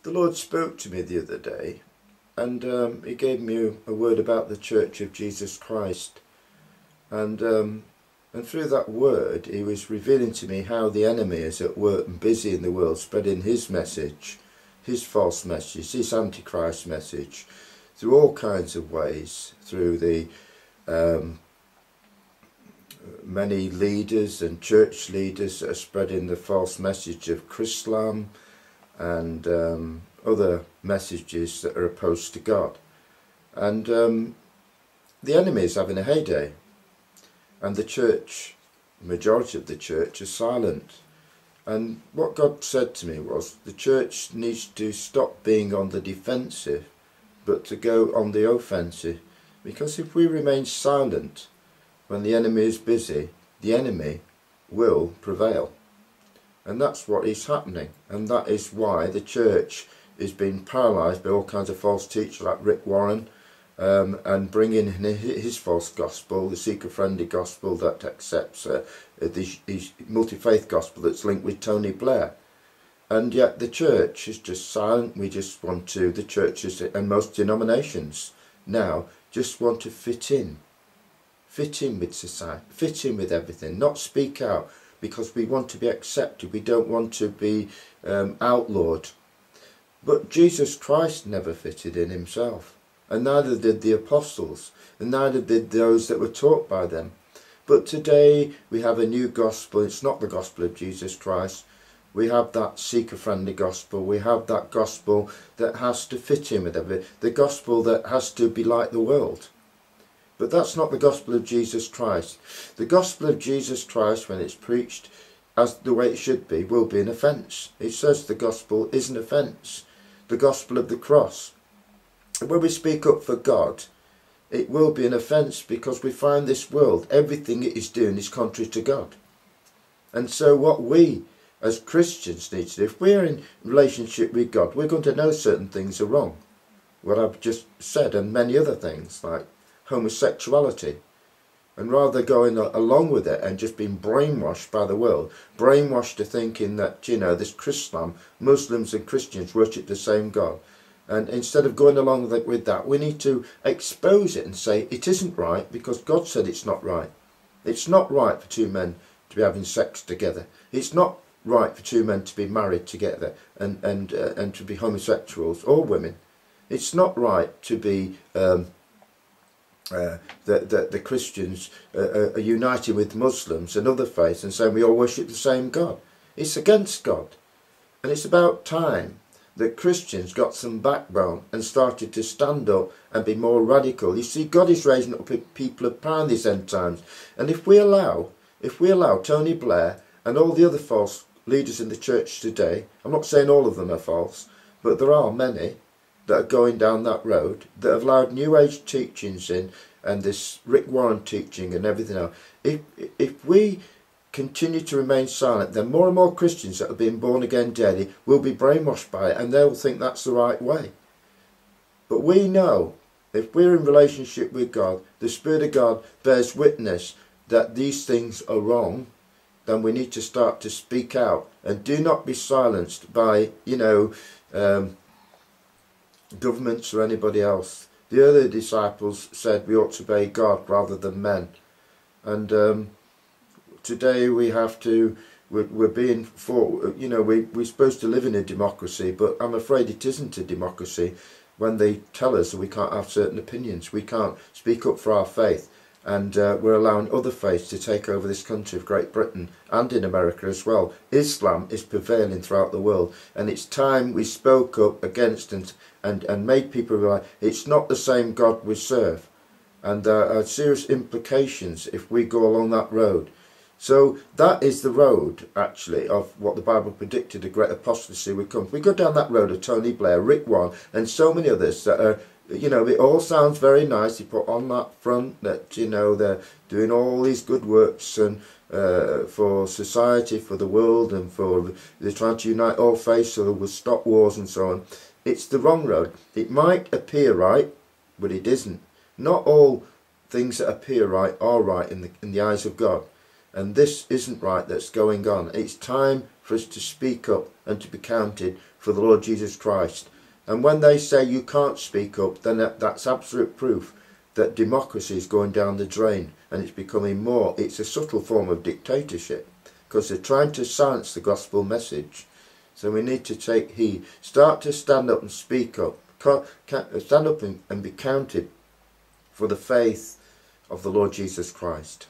The Lord spoke to me the other day, and he gave me a word about the Church of Jesus Christ, and through that word he was revealing to me how the enemy is at work and busy in the world, spreading his message, his false message, his Antichrist message, through all kinds of ways, through the many leaders and church leaders that are spreading the false message of Chrislam and other messages that are opposed to God. And the enemy is having a heyday, and the church, majority of the church, are silent. And what God said to me was, the church needs to stop being on the defensive, but to go on the offensive, because if we remain silent when the enemy is busy, the enemy will prevail. And that's what is happening, and that is why the church is being paralysed by all kinds of false teachers like Rick Warren, and bringing in his false gospel, the seeker-friendly gospel that accepts his multi-faith gospel that's linked with Tony Blair. And yet the church is just silent. We just want to, the churches and most denominations now just want to fit in with society, fit in with everything, not speak out, because we want to be accepted. We don't want to be outlawed. But Jesus Christ never fitted in himself, and neither did the apostles, and neither did those that were taught by them. But today we have a new gospel. It's not the gospel of Jesus Christ. We have that seeker-friendly gospel. We have that gospel that has to fit in with everything. The gospel that has to be like the world. But that's not the gospel of Jesus Christ. The gospel of Jesus Christ, when it's preached as the way it should be, will be an offence. It says the gospel is an offence. The gospel of the cross. And when we speak up for God, it will be an offence, because we find this world, everything it is doing is contrary to God. And so what we as Christians need to do, if we're in relationship with God, we're going to know certain things are wrong. What I've just said, and many other things like homosexuality. And rather going along with it and just being brainwashed by the world, brainwashed to thinking that, you know, this Chrislam, Muslims and Christians worship the same God. And instead of going along with that, we need to expose it and say it isn't right, because God said it's not right. It's not right for two men to be having sex together. It's not right for two men to be married together and to be homosexuals or women. It's not right to be the Christians are uniting with Muslims and other faiths and saying we all worship the same God. It's against God. And it's about time that Christians got some backbone and started to stand up and be more radical. You see, God is raising up people of power in these end times. And if we allow Tony Blair and all the other false leaders in the church today, I'm not saying all of them are false, but there are many that are going down that road, that have allowed New Age teachings in, and this Rick Warren teaching and everything else. If we continue to remain silent, then more and more Christians that are being born again daily will be brainwashed by it, and they'll think that's the right way. But we know, if we're in relationship with God, the Spirit of God bears witness that these things are wrong, then we need to start to speak out, and do not be silenced by, you know, governments or anybody else. The early disciples said we ought to obey God rather than men, and today we have to, we're being you know, we're supposed to live in a democracy, but I'm afraid it isn't a democracy when they tell us that we can't have certain opinions, we can't speak up for our faith, and we're allowing other faiths to take over this country of Great Britain and in America as well. Islam is prevailing throughout the world, and it's time we spoke up against and made people realise it's not the same God we serve, and there are serious implications if we go along that road. So that is the road, actually, of what the Bible predicted, a great apostasy would come. We go down that road of Tony Blair, Rick Warren, and so many others that are, you know, it all sounds very nice. They put on that front that, you know, they're doing all these good works and for society, for the world, and they're trying to unite all faiths so they will stop wars and so on. It's the wrong road. It might appear right, but it isn't. Not all things that appear right are right in the eyes of God. And this isn't right that's going on. It's time for us to speak up and to be counted for the Lord Jesus Christ. And when they say you can't speak up, then that's absolute proof that democracy is going down the drain, and it's becoming more. It's a subtle form of dictatorship, because they're trying to silence the gospel message. So we need to take heed. Start to stand up and speak up. Stand up and be counted for the faith of the Lord Jesus Christ.